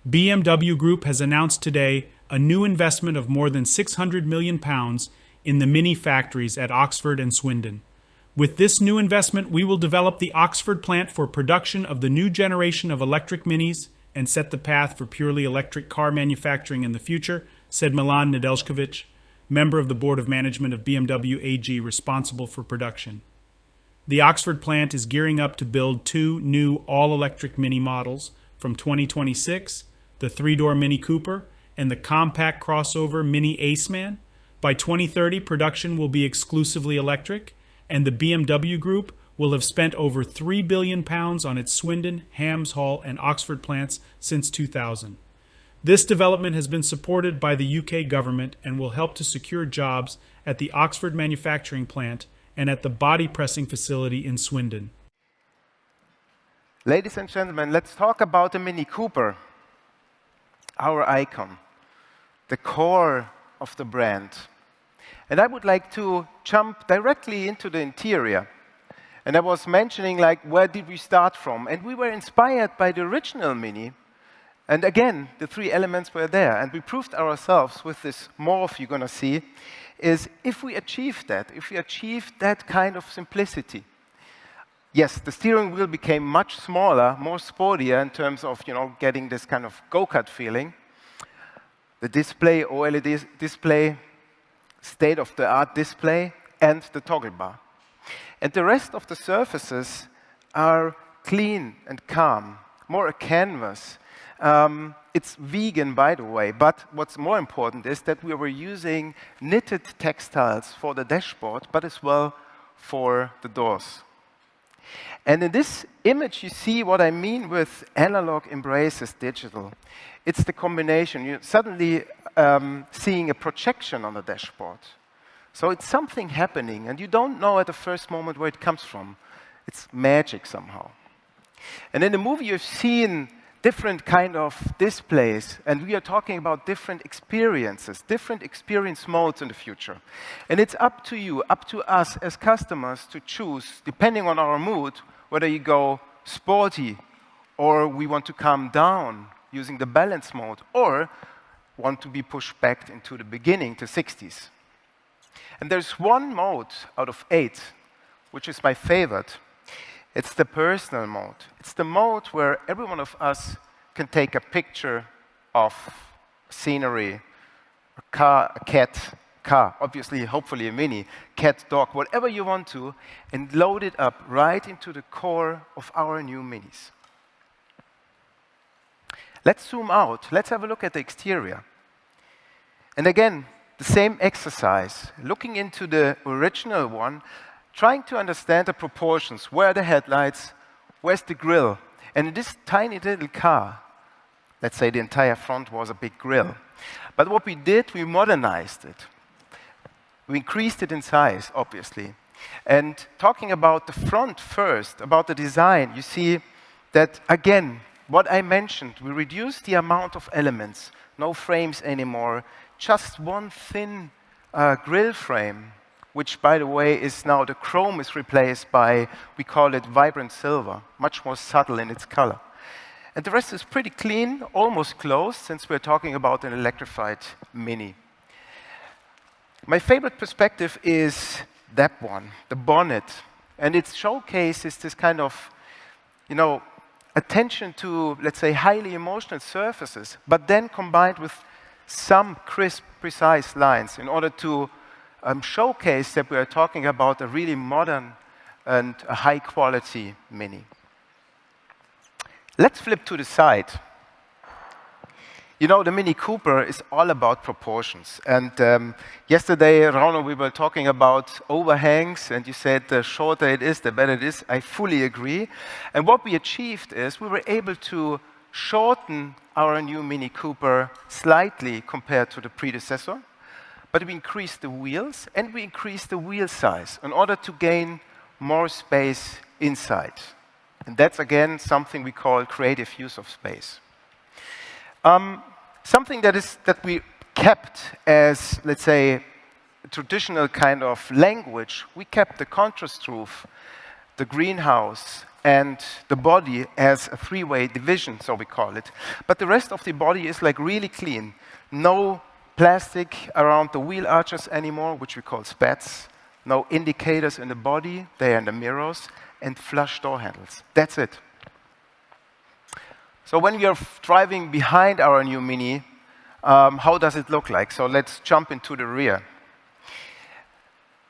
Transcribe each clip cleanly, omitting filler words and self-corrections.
BMW Group has announced today a new investment of more than £600 million in the Mini factories at Oxford and Swindon. With this new investment, we will develop the Oxford plant for production of the new generation of electric Minis and set the path for purely electric car manufacturing in the future, said Milan Nedeljković, member of the board of management of BMW AG responsible for production. The Oxford plant is gearing up to build two new all-electric Mini models from 2026, the three-door Mini Cooper and the compact crossover Mini Aceman. By 2030, production will be exclusively electric, and the BMW Group will have spent over £3 billion on its Swindon, Hams Hall, and Oxford plants since 2000. This development has been supported by the UK government and will help to secure jobs at the Oxford manufacturing plant and at the body pressing facility in Swindon. Ladies and gentlemen, let's talk about the Mini Cooper, our icon, the core of the brand. And I would like to jump directly into the interior. And I was mentioning, like, where did we start from? And we were inspired by the original Mini. And again, the three elements were there. And we proved ourselves with this morph you're going to see, is if we achieve that kind of simplicity. Yes, the steering wheel became much smaller, more sportier in terms of, getting this kind of go-kart feeling. The display, OLED display, state-of-the-art display, and the toggle bar. And the rest of the surfaces are clean and calm, more a canvas. It's vegan, by the way, but what's more important is that we were using knitted textiles for the dashboard, but as well for the doors. And in this image, you see what I mean with analog embraces digital. It's the combination. You're suddenly seeing a projection on the dashboard. So it's something happening, and you don't know at the first moment where it comes from. It's magic somehow. And in the movie, you've seen different kind of displays, and we are talking about different experiences, different experience modes in the future. And it's up to you, up to us as customers to choose, depending on our mood, whether you go sporty, or we want to calm down using the balance mode, or want to be pushed back into the beginning to 60s. And there's one mode out of 8, which is my favorite. It's the personal mode. It's the mode where every one of us can take a picture of scenery, a car, a cat, obviously, hopefully a Mini, cat, dog, whatever you want to, and load it up right into the core of our new Minis. Let's zoom out. Let's have a look at the exterior. And again, the same exercise, looking into the original one, trying to understand the proportions. Where are the headlights? Where's the grille? And in this tiny little car, let's say the entire front was a big grille. But what we did, we modernized it. We increased it in size, obviously. And talking about the front first, about the design, you see that, again, what I mentioned, we reduced the amount of elements, no frames anymore, just one thin grille frame, which, by the way, is now the chrome is replaced by, we call it vibrant silver, much more subtle in its color. And the rest is pretty clean, almost closed, since we're talking about an electrified Mini. My favorite perspective is that one, the bonnet. And it showcases this kind of, attention to, let's say, highly emotional surfaces, but then combined with some crisp, precise lines in order to showcase that we are talking about a really modern and a high-quality Mini. Let's flip to the side. The Mini Cooper is all about proportions. And yesterday, Rauno, we were talking about overhangs, and you said the shorter it is, the better it is. I fully agree. And what we achieved is we were able to shorten our new Mini Cooper slightly compared to the predecessor, but we increased the wheels and we increased the wheel size in order to gain more space inside. And that's, again, something we call creative use of space. Something that we kept as, let's say, a traditional kind of language, we kept the contrast roof, the greenhouse, and the body has a three-way division, so we call it. But the rest of the body is like really clean. No plastic around the wheel arches anymore, which we call spats. No indicators in the body, they are in the mirrors, and flush door handles. That's it. So when we are driving behind our new Mini, how does it look like? So let's jump into the rear.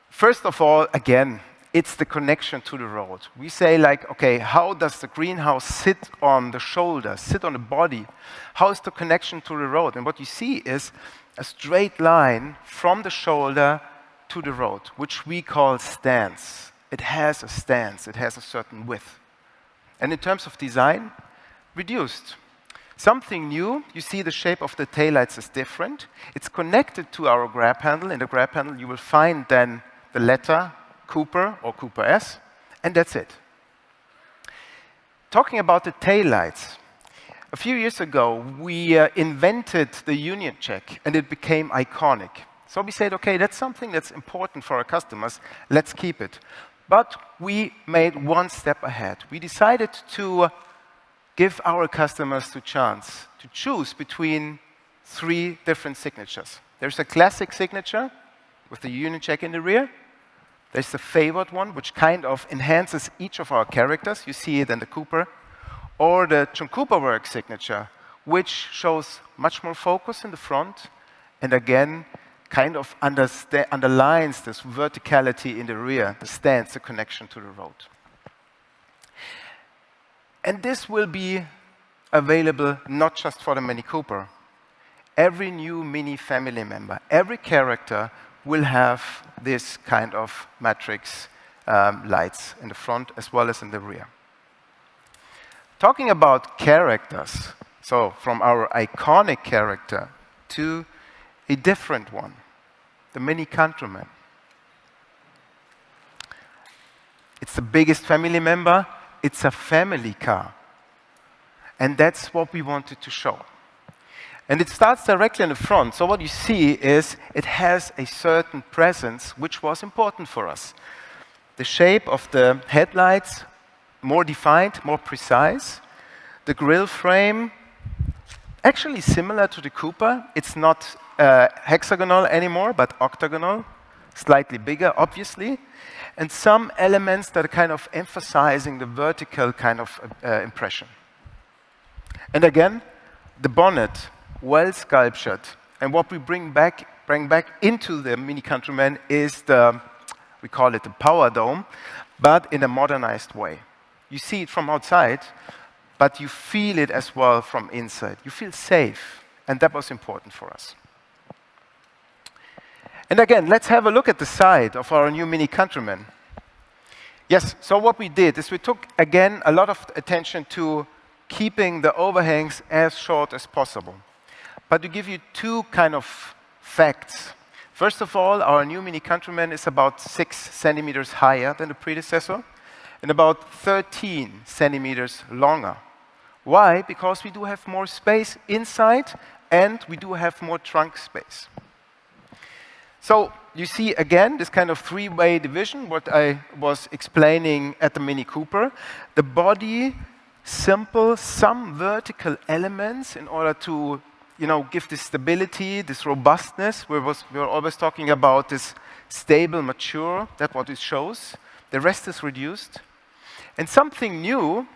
First of all, again, it's the connection to the road. We say like, okay, how does the greenhouse sit on the shoulder, sit on the body? How is the connection to the road? And what you see is a straight line from the shoulder to the road, which we call stance. It has a stance, it has a certain width. And in terms of design, reduced. Something new, you see the shape of the taillights is different. It's connected to our grab handle. In the grab handle, you will find then the letter Cooper or Cooper S, and that's it. Talking about the taillights, a few years ago, we invented the union check, and it became iconic. So we said, okay, that's something that's important for our customers, let's keep it. But we made one step ahead. We decided to give our customers the chance to choose between 3 different signatures. There's a classic signature with the union check in the rear. There's the favored one, which kind of enhances each of our characters. You see it in the Cooper. Or the John Cooper Works signature, which shows much more focus in the front, and again, kind of underlines this verticality in the rear, the stance, the connection to the road. And this will be available not just for the Mini Cooper. Every new Mini family member, every character will have this kind of matrix lights in the front as well as in the rear. Talking about characters, so from our iconic character to a different one, the Mini Countryman. It's the biggest family member. It's a family car. And that's what we wanted to show. And it starts directly in the front. So what you see is it has a certain presence which was important for us. The shape of the headlights, more defined, more precise. The grille frame, actually similar to the Cooper. It's not hexagonal anymore, but octagonal. Slightly bigger, obviously. And some elements that are kind of emphasizing the vertical kind of impression. And again, the bonnet, well sculptured. And what we bring back into the Mini Countryman is we call it the power dome, but in a modernized way. You see it from outside, but you feel it as well from inside. You feel safe, and that was important for us. And again, let's have a look at the side of our new Mini Countryman. Yes, so what we did is we took, again, a lot of attention to keeping the overhangs as short as possible. But to give you 2 kind of facts. First of all, our new Mini Countryman is about 6 centimeters higher than the predecessor and about 13 centimeters longer. Why? Because we do have more space inside and we do have more trunk space. So you see, again, this kind of 3-way division, what I was explaining at the Mini Cooper. The body, simple, some vertical elements in order to give this stability, this robustness. We were always talking about this stable, mature, that's what it shows. The rest is reduced. And something new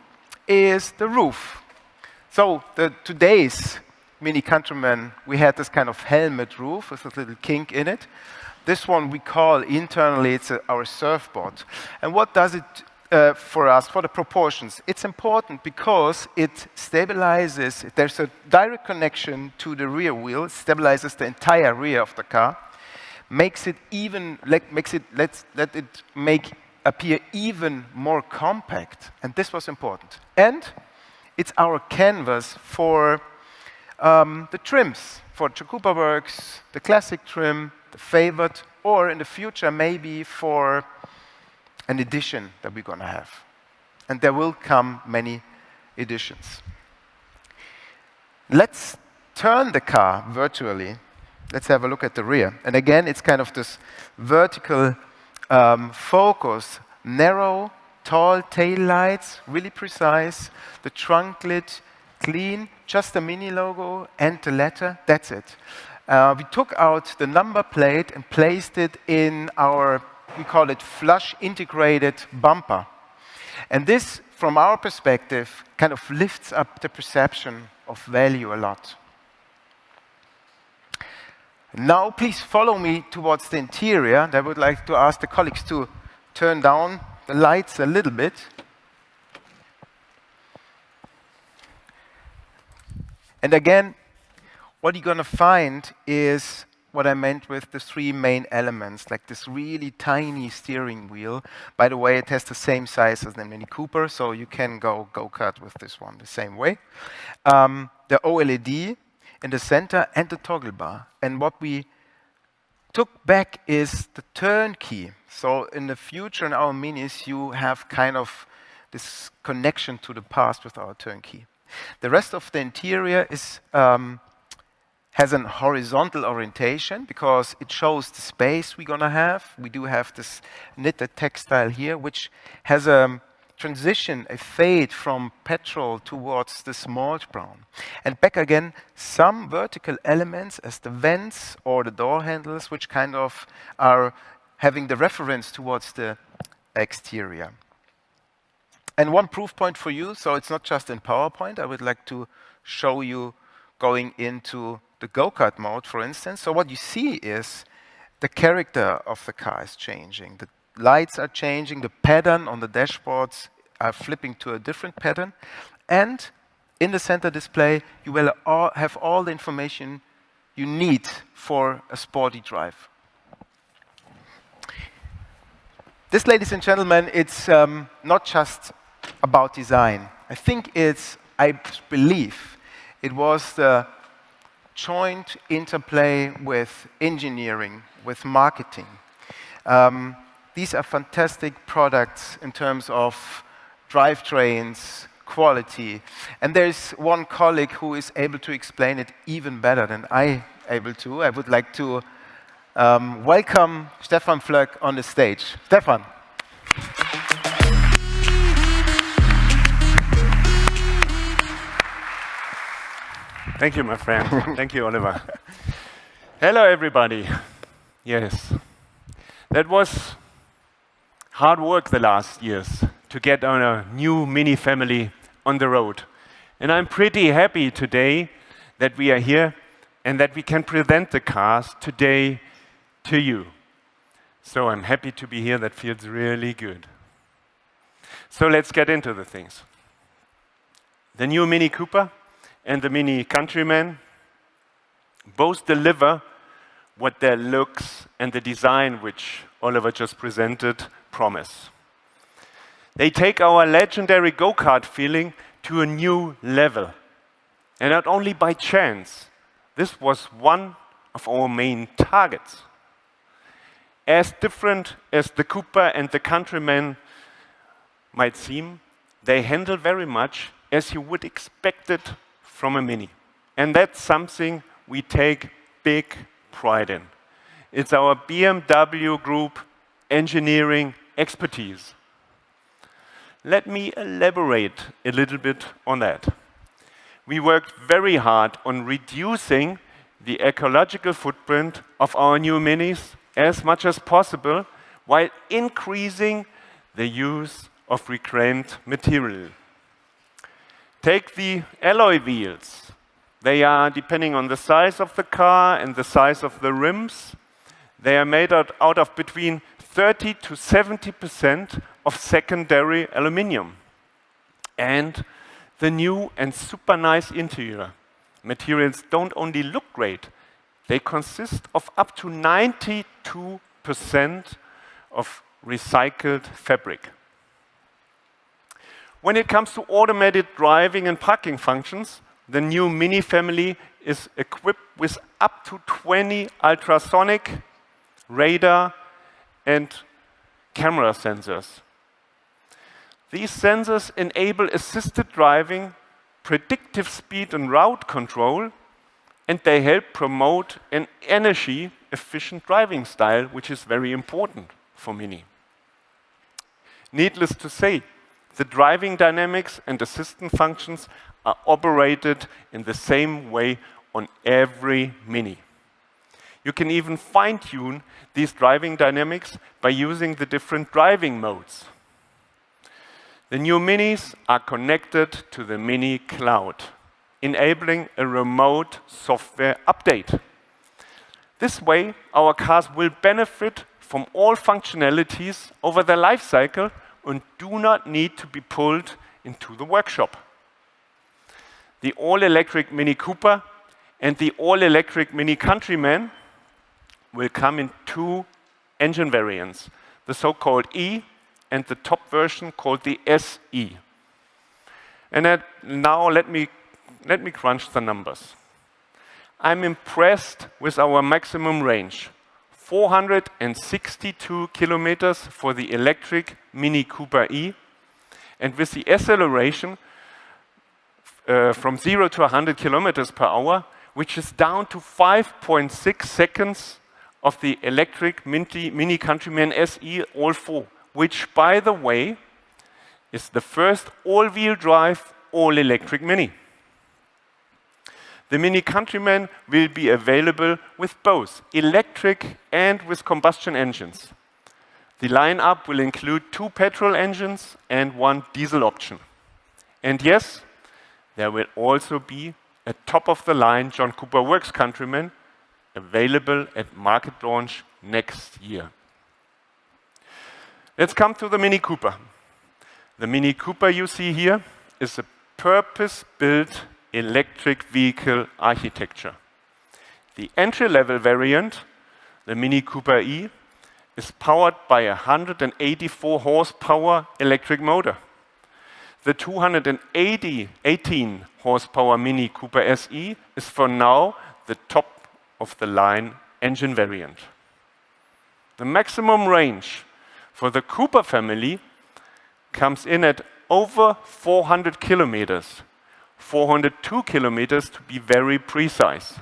is the roof. So today's Mini Countryman, we had this kind of helmet roof with a little kink in it. This one we call internally, it's our surfboard. And what does it for us, for the proportions? It's important because it stabilizes, there's a direct connection to the rear wheel, it stabilizes the entire rear of the car, makes it even, let it make appear even more compact. And this was important. And it's our canvas for the trims, for John Cooper Works, the classic trim, the favored, or in the future maybe for an edition that we're going to have. And there will come many editions. Let's turn the car virtually. Let's have a look at the rear. And again, it's kind of this vertical focus, narrow, tall tail lights, really precise. The trunk lid, clean, just the Mini logo and the letter, that's it. We took out the number plate and placed it in our, we call it flush integrated bumper. And this, from our perspective, kind of lifts up the perception of value a lot. Now, please follow me towards the interior. And I would like to ask the colleagues to turn down the lights a little bit. And again, what you're going to find is what I meant with the three main elements, like this really tiny steering wheel. By the way, it has the same size as the Mini Cooper, so you can go-kart with this one the same way. The OLED in the center and the toggle bar. And what we took back is the turnkey. So in the future, in our Minis, you have kind of this connection to the past with our turnkey. The rest of the interior is has a horizontal orientation because it shows the space we're going to have. We do have this knitted textile here, which has a transition, a fade from petrol towards the smalt brown. And back again, some vertical elements as the vents or the door handles, which kind of are having the reference towards the exterior. And one proof point for you, so it's not just in PowerPoint, I would like to show you going into the go-kart mode, for instance. So what you see is the character of the car is changing. The lights are changing, the pattern on the dashboards are flipping to a different pattern. And in the center display, you will have all the information you need for a sporty drive. This, ladies and gentlemen, it's not just about design. I believe it was the joint interplay with engineering, with marketing. These are fantastic products in terms of drivetrains, quality. And there's one colleague who is able to explain it even better than I'm able to. I would like to welcome Stefan Flöck on the stage. Stefan. Thank you, my friend. Thank you, Oliver. Hello, everybody. Yes, that was hard work the last years to get on a new Mini family on the road. And I'm pretty happy today that we are here and that we can present the cars today to you. So I'm happy to be here. That feels really good. So let's get into the things. The new Mini Cooper and the Mini Countryman both deliver what their looks and the design, which Oliver just presented, promise. They take our legendary go-kart feeling to a new level. And not only by chance, this was one of our main targets. As different as the Cooper and the Countryman might seem, they handle very much as you would expect it from a Mini. And that's something we take big pride in. It's our BMW Group engineering expertise. Let me elaborate a little bit on that. We worked very hard on reducing the ecological footprint of our new Minis as much as possible while increasing the use of reclaimed material. Take the alloy wheels. They are, depending on the size of the car and the size of the rims, they are made out of between 30 to 70% of secondary aluminium. And the new and super nice interior materials don't only look great, they consist of up to 92% of recycled fabric. When it comes to automated driving and parking functions, the new Mini family is equipped with up to 20 ultrasonic, radar, and camera sensors. These sensors enable assisted driving, predictive speed and route control, and they help promote an energy-efficient driving style, which is very important for Mini. Needless to say, the driving dynamics and assistant functions are operated in the same way on every Mini. You can even fine-tune these driving dynamics by using the different driving modes. The new Minis are connected to the Mini Cloud, enabling a remote software update. This way, our cars will benefit from all functionalities over their life cycle and do not need to be pulled into the workshop. The all-electric Mini Cooper and the all-electric Mini Countryman will come in two engine variants, the so-called E and the top version called the SE. And now let me crunch the numbers. I'm impressed with our maximum range. 462 kilometers for the electric Mini Cooper E, and with the acceleration from 0 to 100 kilometers per hour, which is down to 5.6 seconds of the electric Mini Countryman SE All 4, which, by the way, is the first all-wheel drive, all-electric Mini. The Mini Countryman will be available with both electric and with combustion engines. The lineup will include 2 petrol engines and 1 diesel option. And yes, there will also be a top-of-the-line John Cooper Works Countryman available at market launch next year. Let's come to the Mini Cooper. The Mini Cooper you see here is a purpose-built electric vehicle architecture. The entry-level variant, the Mini Cooper E, is powered by a 184 horsepower electric motor. The 218 horsepower Mini Cooper SE is for now the top-of-the-line engine variant. The maximum range for the Cooper family comes in at over 400 kilometers. 402 kilometers to be very precise.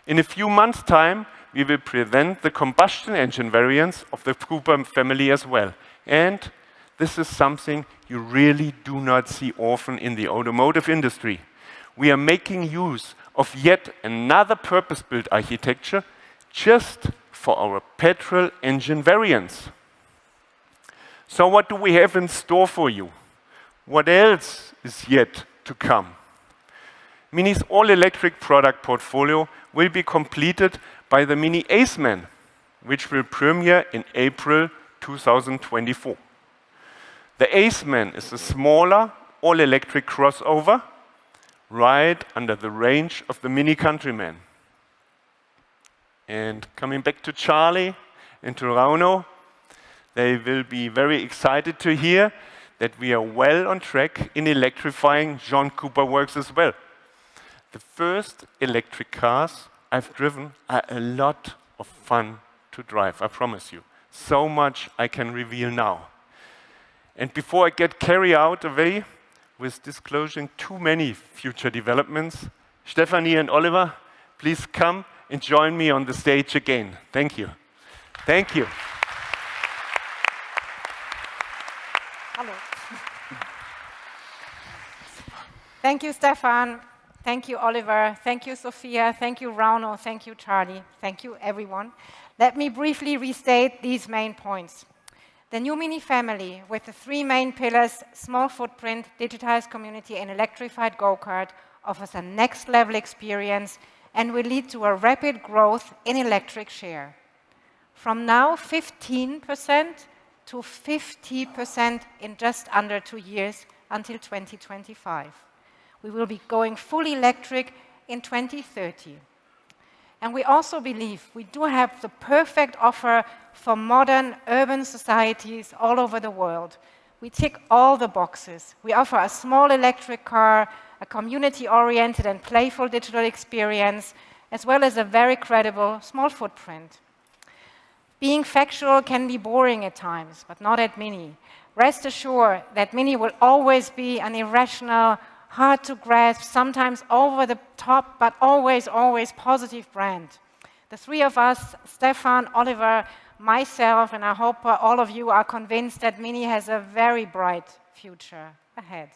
In a few months' time, we will present the combustion engine variants of the Cooper family as well. And this is something you really do not see often in the automotive industry. We are making use of yet another purpose-built architecture just for our petrol engine variants. So what do we have in store for you? What else is yet to come? Mini's all-electric product portfolio will be completed by the Mini Aceman, which will premiere in April 2024. The Aceman is a smaller, all-electric crossover right under the range of the Mini Countryman. And coming back to Charlie and to Rauno, they will be very excited to hear that we are well on track in electrifying John Cooper Works as well. The first electric cars I've driven are a lot of fun to drive, I promise you. So much I can reveal now. And before I get carried away with disclosing too many future developments, Stephanie and Oliver, please come and join me on the stage again. Thank you. Thank you. Hello. Thank you, Stefan. Thank you, Oliver. Thank you, Sophia. Thank you, Rauno. Thank you, Charlie. Thank you, everyone. Let me briefly restate these main points. The new Mini family, with the 3 main pillars, small footprint, digitized community, and electrified go-kart, offers a next-level experience and will lead to a rapid growth in electric share. From now 15% to 50% in just under 2 years until 2025. We will be going fully electric in 2030. And we also believe we do have the perfect offer for modern urban societies all over the world. We tick all the boxes. We offer a small electric car, a community-oriented and playful digital experience, as well as a very credible small footprint. Being factual can be boring at times, but not at Mini. Rest assured that Mini will always be an irrational, hard to grasp, sometimes over the top, but always, always positive brand. The 3 of us, Stefan, Oliver, myself, and I hope all of you are convinced that Mini has a very bright future ahead.